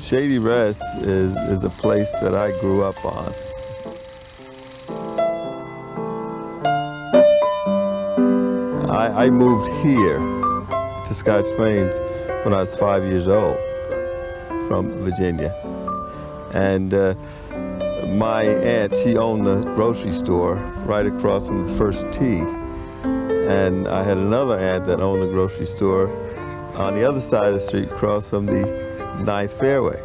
Shady Rest is a place that I grew up on. I moved here to Scotch Plains when I was 5 years old from Virginia. And my aunt, she owned the grocery store right across from the First Tee. And I had another aunt that owned the grocery store on the other side of the street across from the Ninth Fairway.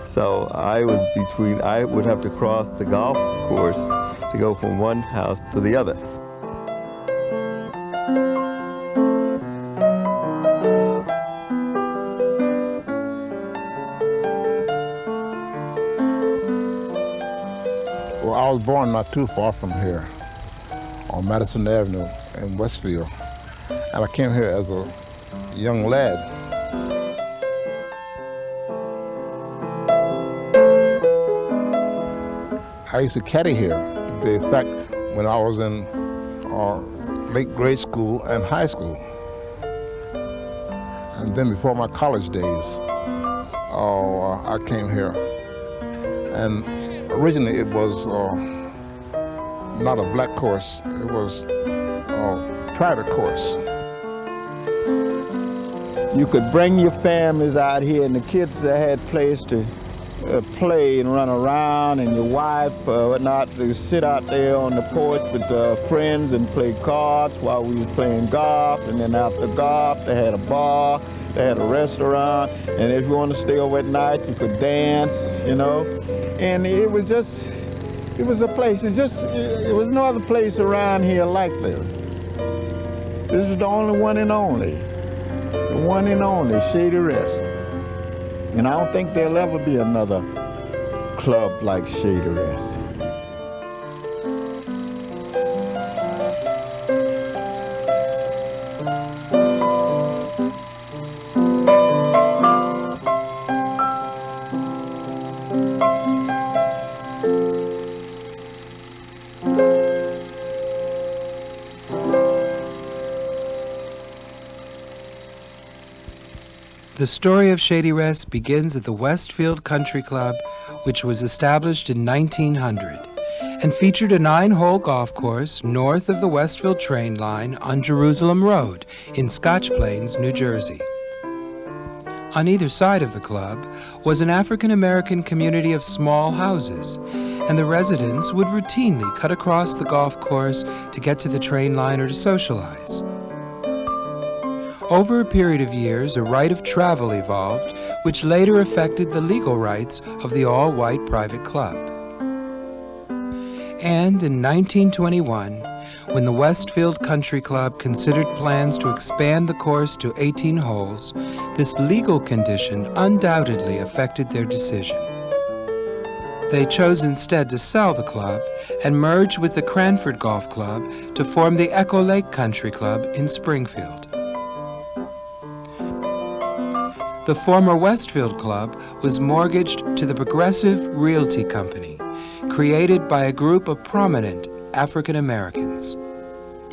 So I would have to cross the golf course to go from one house to the other. Well, I was born not too far from here on Madison Avenue in Westfield. And I came here as a young lad. I used to caddy here. In fact, when I was in late grade school and high school. And then before my college days, I came here. And originally it was not a black course, it was a private course. You could bring your families out here, and the kids had place to play and run around, and your wife whatnot to sit out there on the porch with friends and play cards while we was playing golf. And then after golf, they had a bar, they had a restaurant, and if you want to stay over at night, you could dance, you know. And it was a place. It was no other place around here like this. This is the only one and only. The one and only, Shady Rest. And I don't think there'll ever be another club like Shady Rest. The story of Shady Rest begins at the Westfield Country Club, which was established in 1900 and featured a 9-hole golf course north of the Westfield train line on Jerusalem Road in Scotch Plains, New Jersey. On either side of the club was an African-American community of small houses, and the residents would routinely cut across the golf course to get to the train line or to socialize. Over a period of years, a right of travel evolved, which later affected the legal rights of the all-white private club. And in 1921, when the Westfield Country Club considered plans to expand the course to 18 holes, this legal condition undoubtedly affected their decision. They chose instead to sell the club and merge with the Cranford Golf Club to form the Echo Lake Country Club in Springfield. The former Westfield Club was mortgaged to the Progressive Realty Company, created by a group of prominent African Americans,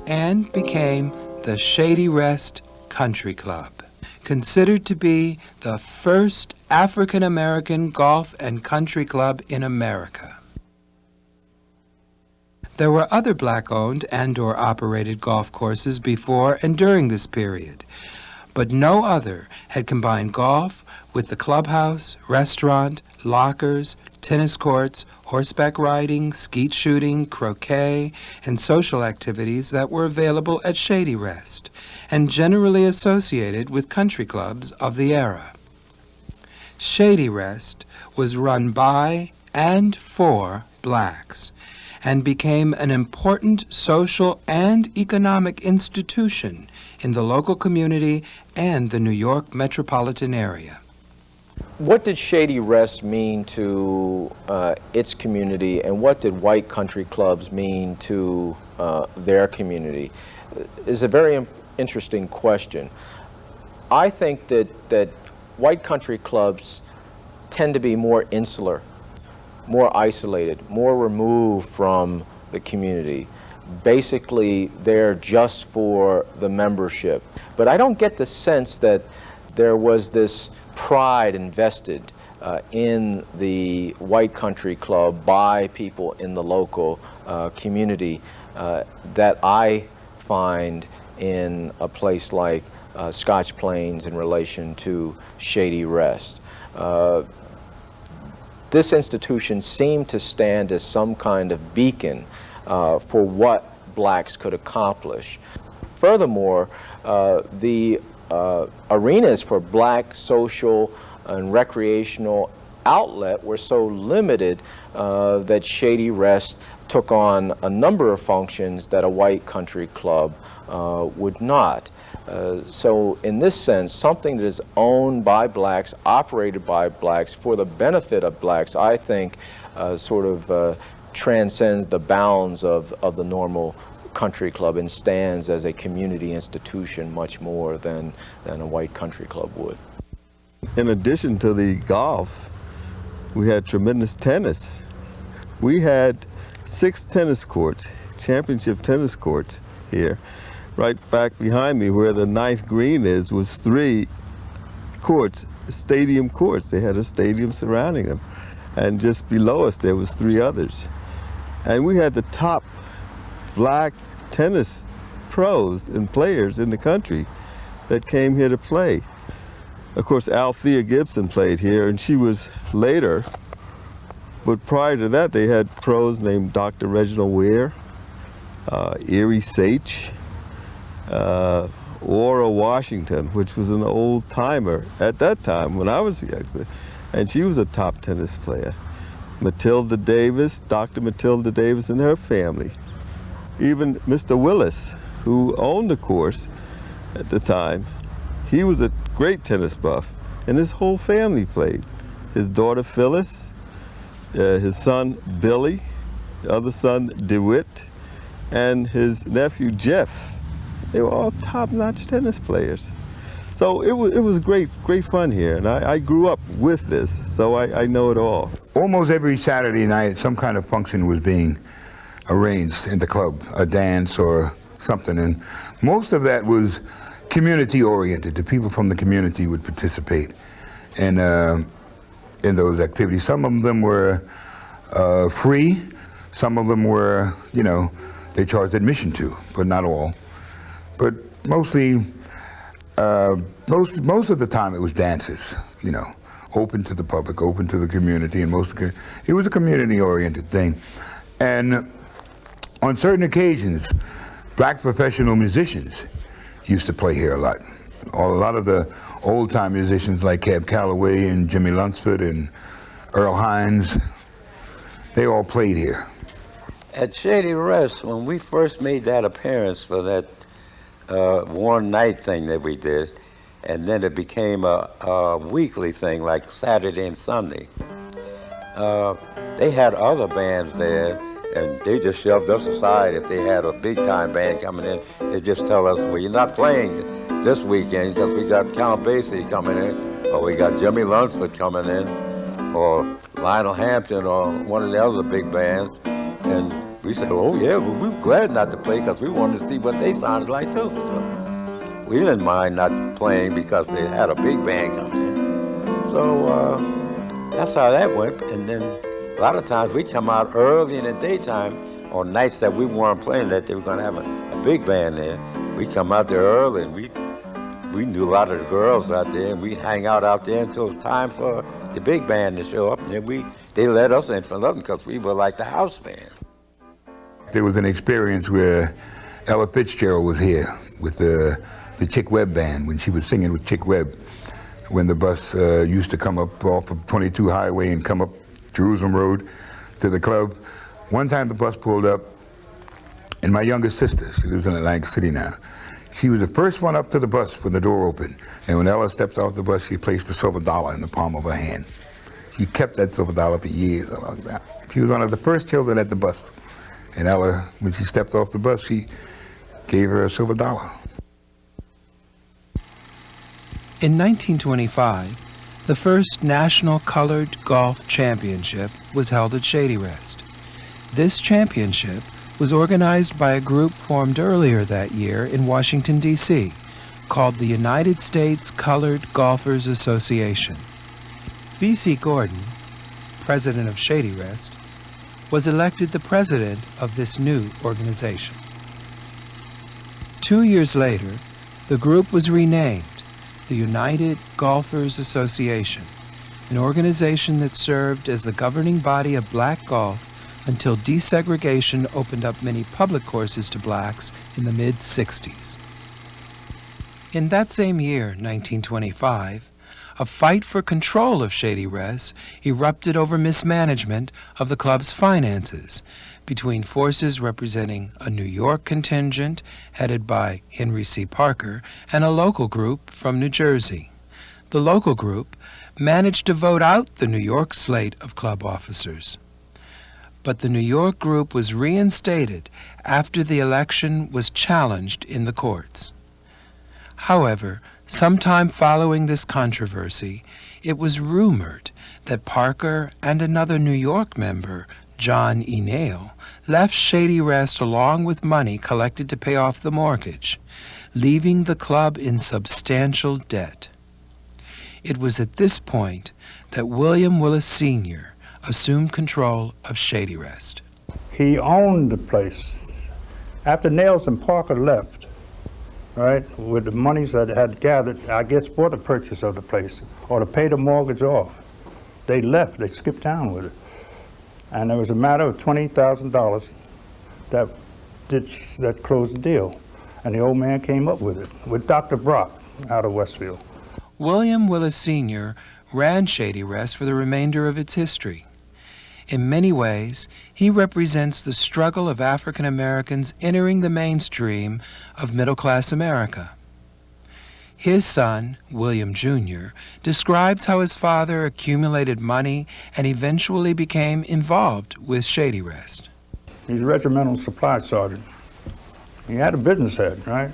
and became the Shady Rest Country Club, considered to be the first African American golf and country club in America. There were other black-owned and/or operated golf courses before and during this period, but no other had combined golf with the clubhouse, restaurant, lockers, tennis courts, horseback riding, skeet shooting, croquet, and social activities that were available at Shady Rest and generally associated with country clubs of the era. Shady Rest was run by and for blacks and became an important social and economic institution in the local community and the New York metropolitan area. What did Shady Rest mean to its community, and what did white country clubs mean to their community? Is a very interesting question. I think that white country clubs tend to be more insular, more isolated, more removed from the community. Basically, they're just for the membership. But I don't get the sense that there was this pride invested in the White Country Club by people in the local community that I find in a place like Scotch Plains in relation to Shady Rest. This institution seemed to stand as some kind of beacon for what blacks could accomplish. Furthermore, the arenas for black social and recreational outlet were so limited that Shady Rest took on a number of functions that a white country club would not. So in this sense, something that is owned by blacks, operated by blacks, for the benefit of blacks, I think sort of transcends the bounds of the normal country club and stands as a community institution much more than a white country club would. In addition to the golf, we had tremendous tennis. We had 6 tennis courts, championship tennis courts here. Right back behind me where the 9th green is was 3 courts, stadium courts. They had a stadium surrounding them. And just below us there was 3 others. And we had the top black tennis pros and players in the country that came here to play. Of course, Althea Gibson played here, and she was later. But prior to that, they had pros named Dr. Reginald Weir, Erie Sach, Ora Washington, which was an old timer at that time when I was a youngster, and she was a top tennis player. Matilda Davis, Dr. Matilda Davis and her family. Even Mr. Willis, who owned the course at the time, he was a great tennis buff, and his whole family played. His daughter Phyllis, his son Billy, the other son DeWitt, and his nephew Jeff. They were all top-notch tennis players. So it was great fun here, and I grew up with this, so I know it all. Almost every Saturday night, some kind of function was being arranged in the club, a dance or something, and most of that was community-oriented. The people from the community would participate in those activities. Some of them were free, some of them were, you know, they charged admission to, but not all. But mostly, most of the time it was dances, you know, open to the public, open to the community, and it was a community-oriented thing. And on certain occasions, black professional musicians used to play here a lot. A lot of the old-time musicians like Cab Calloway and Jimmy Lunsford and Earl Hines, they all played here. At Shady Rest, when we first made that appearance for that one night thing that we did, and then it became a weekly thing like Saturday and Sunday, they had other bands there, and they just shoved us aside. If they had a big-time band coming in, they just tell us, well, you're not playing this weekend because we got Count Basie coming in, or we got Jimmy Lunsford coming in, or Lionel Hampton, or one of the other big bands. And we said, oh yeah, well, we were glad not to play because we wanted to see what they sounded like too. So we didn't mind not playing because they had a big band coming in. So that's how that went. And then a lot of times we'd come out early in the daytime on nights that we weren't playing, that they were going to have a big band there. We'd come out there early, and we knew a lot of the girls out there, and we'd hang out there until it was time for the big band to show up. And then they let us in for nothing because we were like the house band. There was an experience where Ella Fitzgerald was here with the Chick Webb band when she was singing with Chick Webb, when the bus used to come up off of 22 Highway and come up Jerusalem Road to the club. One time the bus pulled up, and my youngest sister, she lives in Atlantic City now, she was the first one up to the bus when the door opened. And when Ella stepped off the bus, she placed a silver dollar in the palm of her hand. She kept that silver dollar for years. She was one of the first children at the bus. And Ella, when she stepped off the bus, she gave her a silver dollar. In 1925, the first National Colored Golf Championship was held at Shady Rest. This championship was organized by a group formed earlier that year in Washington, D.C., called the United States Colored Golfers Association. B.C. Gordon, president of Shady Rest, was elected the president of this new organization. 2 years later, the group was renamed the United Golfers Association, an organization that served as the governing body of black golf until desegregation opened up many public courses to blacks in the mid-60s. In that same year, 1925, a fight for control of Shady Rest erupted over mismanagement of the club's finances between forces representing a New York contingent headed by Henry C. Parker and a local group from New Jersey. The local group managed to vote out the New York slate of club officers. But the New York group was reinstated after the election was challenged in the courts. However, sometime following this controversy, it was rumored that Parker and another New York member, John E. Nail, left Shady Rest along with money collected to pay off the mortgage, leaving the club in substantial debt. It was at this point that William Willis Sr. assumed control of Shady Rest. He owned the place. After Nails and Parker left, right, with the monies that had gathered, I guess, for the purchase of the place, or to pay the mortgage off, they left, they skipped town with it. And there was a matter of $20,000 that closed the deal. And the old man came up with it, with Dr. Brock out of Westfield. William Willis Sr. ran Shady Rest for the remainder of its history. In many ways, he represents the struggle of African Americans entering the mainstream of middle-class America. His son, William Jr., describes how his father accumulated money and eventually became involved with Shady Rest. He's a regimental supply sergeant. He had a business head, right?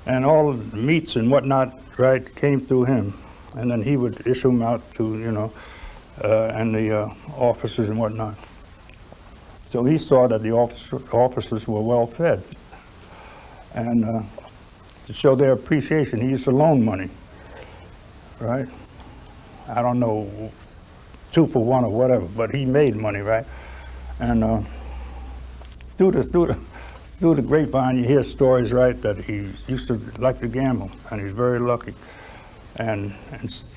And all the meats and whatnot, right, came through him. And then he would issue them out to, and the officers and whatnot. So he saw that the officers were well fed. And to show their appreciation, he used to loan money, right? I don't know, 2 for 1 or whatever, but he made money, right? And through the grapevine, you hear stories, right, that he used to like to gamble, and he's very lucky. And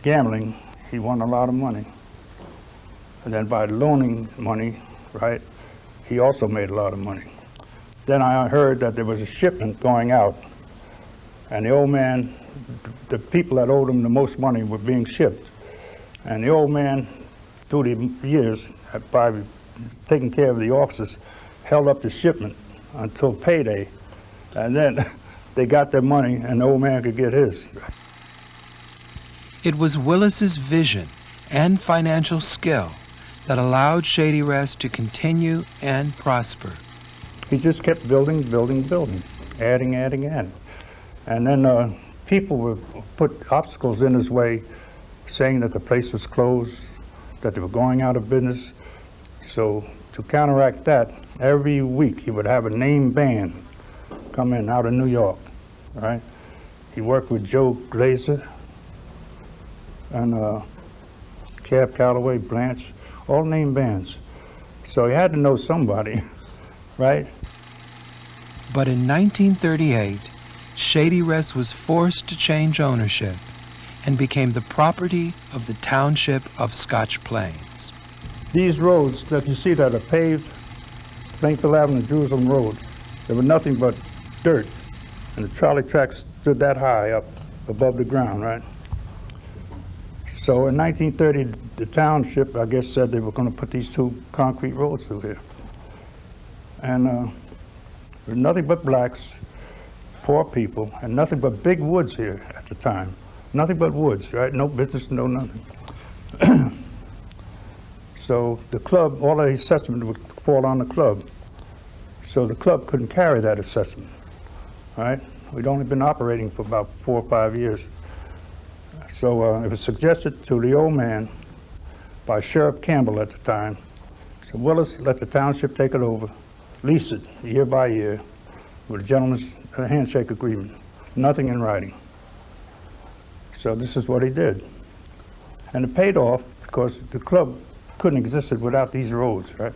gambling, he won a lot of money. And then by loaning money, right, he also made a lot of money. Then I heard that there was a shipment going out, and the old man, the people that owed him the most money were being shipped. And the old man, through the years, by taking care of the officers, held up the shipment until payday. And then they got their money, and the old man could get his. It was Willis's vision and financial skill that allowed Shady Rest to continue and prosper. He just kept building, adding. And then people would put obstacles in his way, saying that the place was closed, that they were going out of business. So to counteract that, every week he would have a name band come in out of New York, right? He worked with Joe Glazer and Cab Calloway, Blanche, all name bands. So he had to know somebody, right? But in 1938, Shady Rest was forced to change ownership and became the property of the township of Scotch Plains. These roads that you see that are paved, Plainfield Avenue, Jerusalem Road, they were nothing but dirt. And the trolley tracks stood that high up above the ground, right? So in 1930, the township, I guess, said they were going to put these 2 concrete roads through here. And there were nothing but blacks, poor people, and nothing but big woods here at the time. Nothing but woods, right? No business, no nothing. So the club, all the assessment would fall on the club. So the club couldn't carry that assessment, right? We'd only been operating for about 4 or 5 years. So it was suggested to the old man by Sheriff Campbell at the time. So Willis let the township take it over, lease it year by year with a gentleman's handshake agreement, nothing in writing. So this is what he did. And it paid off because the club couldn't exist without these roads, right?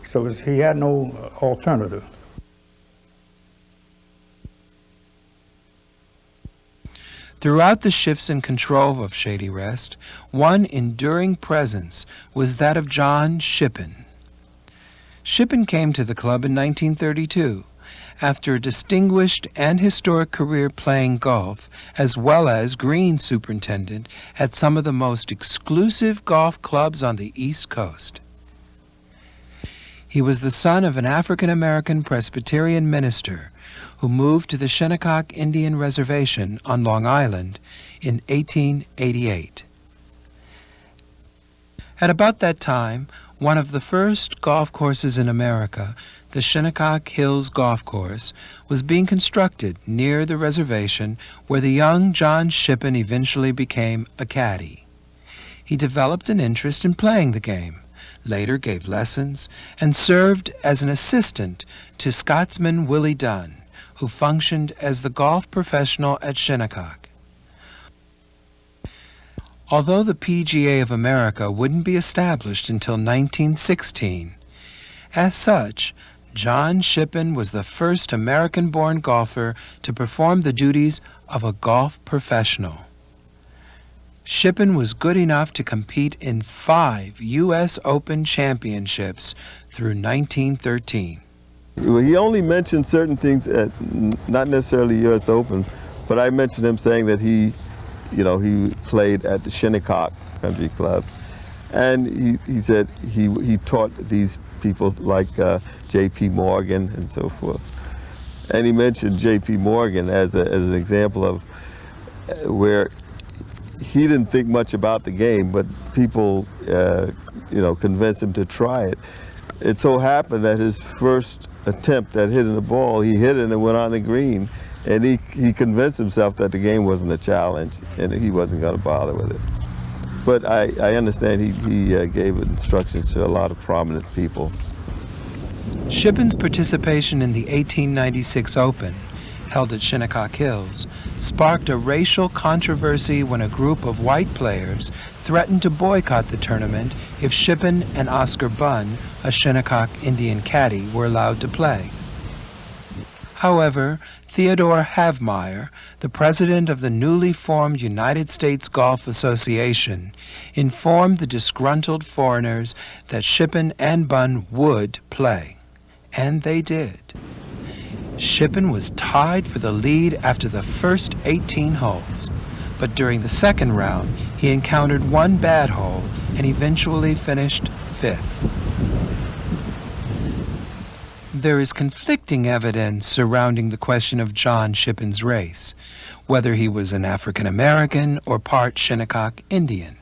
So he had no alternative. Throughout the shifts in control of Shady Rest, one enduring presence was that of John Shippen. Shippen came to the club in 1932 after a distinguished and historic career playing golf, as well as green superintendent at some of the most exclusive golf clubs on the East Coast. He was the son of an African-American Presbyterian minister who moved to the Shinnecock Indian Reservation on Long Island in 1888. At about that time, one of the first golf courses in America, the Shinnecock Hills Golf Course, was being constructed near the reservation where the young John Shippen eventually became a caddy. He developed an interest in playing the game, later gave lessons, and served as an assistant to Scotsman Willie Dunn, who functioned as the golf professional at Shinnecock. Although the PGA of America wouldn't be established until 1916, as such, John Shippen was the first American-born golfer to perform the duties of a golf professional. Shippen was good enough to compete in 5 U.S. Open championships through 1913. Well, he only mentioned certain things at not necessarily U.S. Open, but I mentioned him saying that he played at the Shinnecock Country Club, and he said he taught these people like J.P. Morgan and so forth, and he mentioned J.P. Morgan as an example of where he didn't think much about the game, but people convinced him to try it. It so happened that his first attempt at hitting the ball, he hit it and it went on the green, and he convinced himself that the game wasn't a challenge and he wasn't going to bother with it. But I understand he gave instructions to a lot of prominent people. Shippen's participation in the 1896 Open, held at Shinnecock Hills, sparked a racial controversy when a group of white players threatened to boycott the tournament if Shippen and Oscar Bunn, a Shinnecock Indian caddy, were allowed to play. However, Theodore Havmeyer, the president of the newly formed United States Golf Association, informed the disgruntled foreigners that Shippen and Bunn would play, and they did. Shippen was tied for the lead after the first 18 holes, but during the second round, he encountered one bad hole and eventually finished 5th. There is conflicting evidence surrounding the question of John Shippen's race, whether he was an African American or part Shinnecock Indian.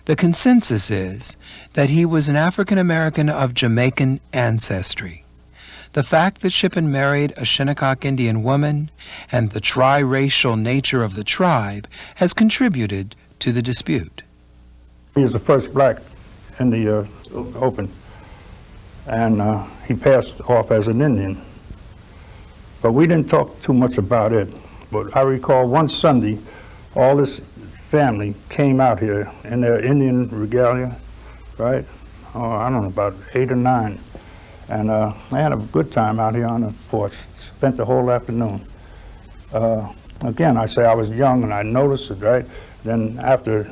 The consensus is that he was an African American of Jamaican ancestry. The fact that Shippen married a Shinnecock Indian woman and the tri-racial nature of the tribe has contributed to the dispute. He was the first black in the Open, and he passed off as an Indian. But we didn't talk too much about it. But I recall one Sunday, all this family came out here in their Indian regalia, right? Oh, I don't know, about 8 or 9. And I had a good time out here on the porch, spent the whole afternoon. Again, I say I was young and I noticed it, right? Then after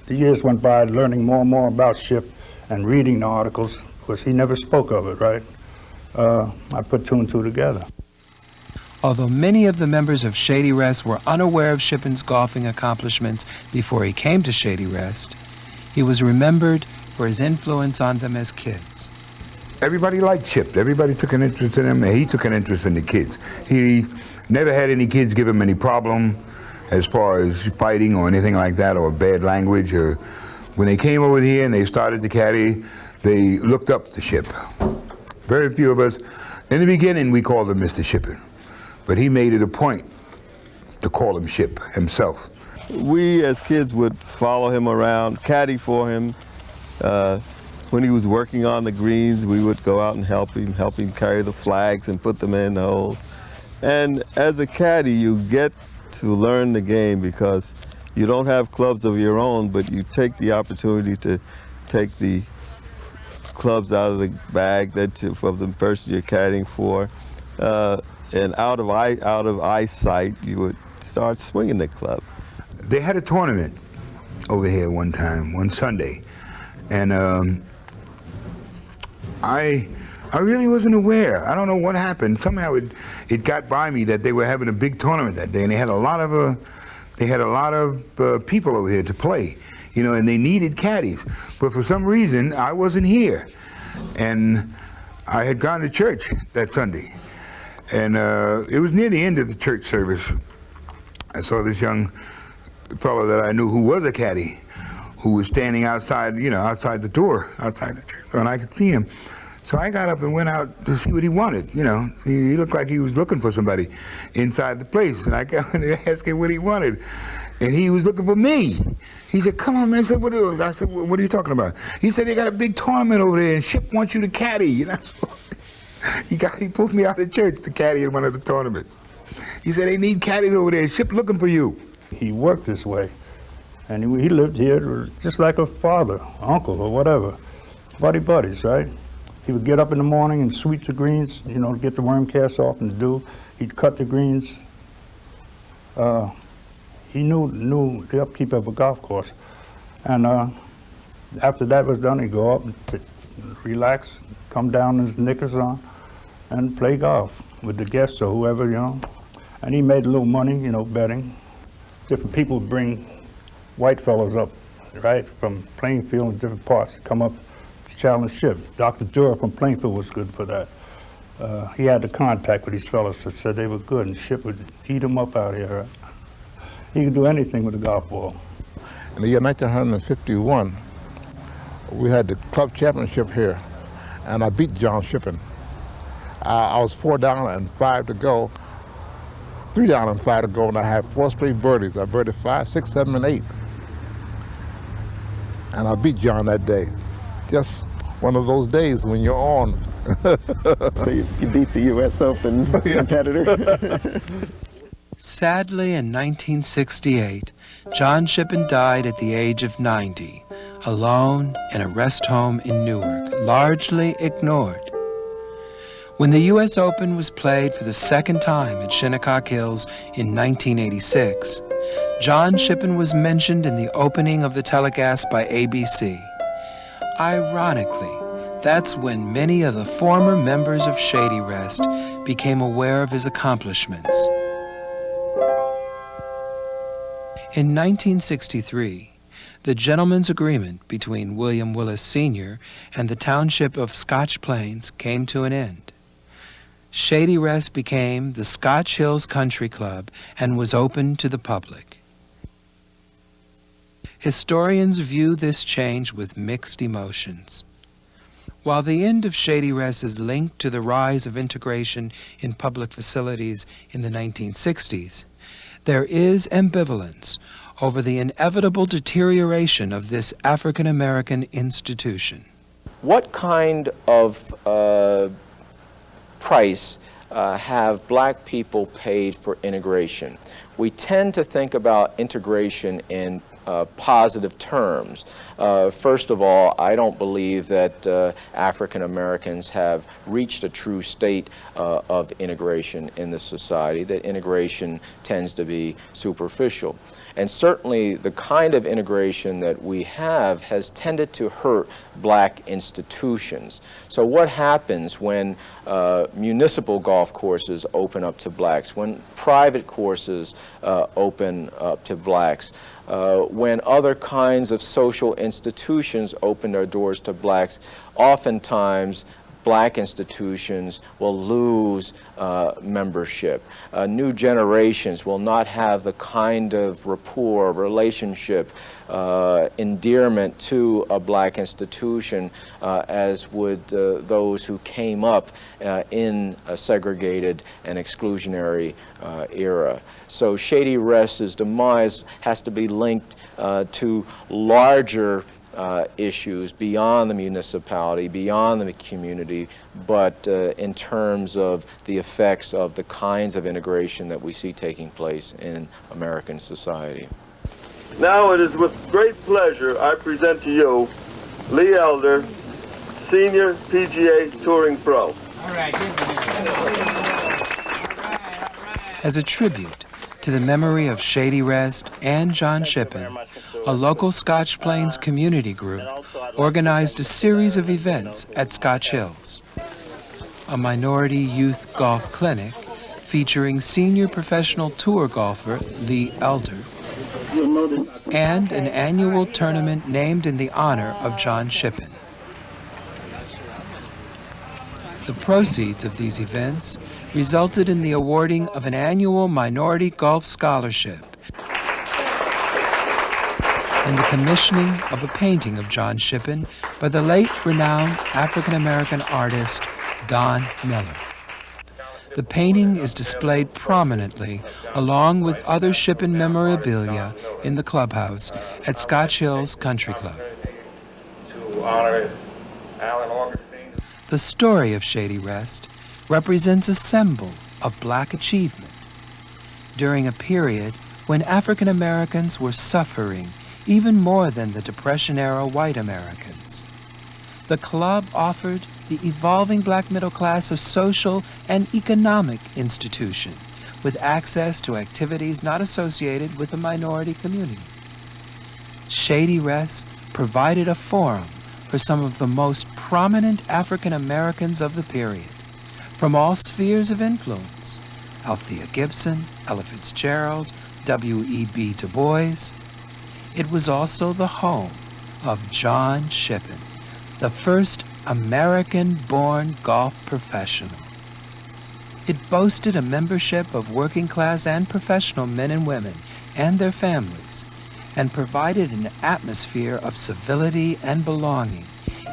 the years went by, learning more and more about Ship and reading the articles, because he never spoke of it, right? I put 2 and 2 together. Although many of the members of Shady Rest were unaware of Shippen's golfing accomplishments before he came to Shady Rest, he was remembered for his influence on them as kids. Everybody liked Chip. Everybody took an interest in him, and he took an interest in the kids. He never had any kids give him any problem as far as fighting or anything like that, or bad language. Or when they came over here and they started to caddy, they looked up to Ship. Very few of us, in the beginning, we called him Mr. Shippen, but he made it a point to call him Ship himself. We as kids would follow him around, caddy for him. When he was working on the greens, we would go out and help him carry the flags and put them in the hole. And as a caddy, you get to learn the game because you don't have clubs of your own, but you take the opportunity to take the clubs out of the bag of the person you're caddying for, and out of eyesight, you would start swinging the club. They had a tournament over here one time, one Sunday, and I really wasn't aware. I don't know what happened. Somehow it got by me that they were having a big tournament that day, and they had a lot of people over here to play, you know, and they needed caddies. But for some reason, I wasn't here, and I had gone to church that Sunday, and it was near the end of the church service. I saw this young fellow that I knew who was a caddy, who was standing outside, you know, outside the door, outside the church, and I could see him. So I got up and went out to see what he wanted. You know, he looked like he was looking for somebody inside the place, and I got to ask him what he wanted, and he was looking for me. He said, "Come on, man." I said, "What are you talking about?" He said, "They got a big tournament over there, and Ship wants you to caddy." You know, he pulled me out of church to caddy in one of the tournaments. He said, "They need caddies over there. Ship looking for you." He worked this way, and he lived here just like a father, uncle, or whatever. Buddies, right? He would get up in the morning and sweep the greens, you know, to get the worm cast off and do. He'd cut the greens. He knew the upkeep of a golf course. And after that was done, he'd go up and relax, come down in his knickers on, and play golf with the guests or whoever, you know. And he made a little money, you know, betting. Different people would bring white fellows up, right, from Plainfield and different parts, come up to challenge Ship. Dr. Dura from Plainfield was good for that. He had the contact with these fellows that said they were good, and Ship would eat them up out here. Right? He could do anything with a golf ball. In the year 1951, we had the club championship here, and I beat John Shippen. I was 4 down and 5 to go. 3 down and 5 to go, and I had 4 straight birdies. I birdied 5, 6, 7, and 8. And I beat John that day. Just one of those days when you're on. So you beat the U.S. Open competitor? Sadly, in 1968, John Shippen died at the age of 90, alone in a rest home in Newark, largely ignored. When the U.S. Open was played for the second time at Shinnecock Hills in 1986, John Shippen was mentioned in the opening of the telecast by ABC. Ironically, that's when many of the former members of Shady Rest became aware of his accomplishments. In 1963, the gentleman's agreement between William Willis Sr. and the township of Scotch Plains came to an end. Shady Rest became the Scotch Hills Country Club and was open to the public. Historians view this change with mixed emotions. While the end of Shady Rest is linked to the rise of integration in public facilities in the 1960s, there is ambivalence over the inevitable deterioration of this African-American institution. What kind of price have black people paid for integration? We tend to think about integration in positive terms. First of all, I don't believe that African Americans have reached a true state of integration in the society, that integration tends to be superficial. And certainly the kind of integration that we have has tended to hurt black institutions. So what happens when municipal golf courses open up to blacks, when private courses open up to blacks, when other kinds of social institutions open their doors to blacks? Oftentimes black institutions will lose membership. New generations will not have the kind of rapport, relationship, endearment to a black institution as would those who came up in a segregated and exclusionary era. So Shady Rest's demise has to be linked to larger issues beyond the municipality, beyond the community, but in terms of the effects of the kinds of integration that we see taking place in American society. Now it is with great pleasure I present to you Lee Elder, Senior PGA Touring Pro. As a tribute to the memory of Shady Rest and John Shippen, a local Scotch Plains community group organized a series of events at Scotch Hills. A minority youth golf clinic featuring senior professional tour golfer Lee Elder, and an annual tournament named in the honor of John Shippen. The proceeds of these events resulted in the awarding of an annual minority golf scholarship and the commissioning of a painting of John Shippen by the late renowned African-American artist Don Miller. The painting is displayed prominently along with other Shippen memorabilia in the clubhouse at Scotch Hills Country Club. The story of Shady Rest represents a symbol of black achievement during a period when African Americans were suffering even more than the Depression-era white Americans. The club offered the evolving black middle class a social and economic institution with access to activities not associated with the minority community. Shady Rest provided a forum for some of the most prominent African Americans of the period, from all spheres of influence: Althea Gibson, Ella Fitzgerald, W.E.B. Du Bois. It was also the home of John Shippen, the first American-born golf professional. It boasted a membership of working-class and professional men and women and their families, and provided an atmosphere of civility and belonging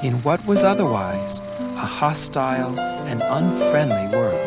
in what was otherwise a hostile and unfriendly world.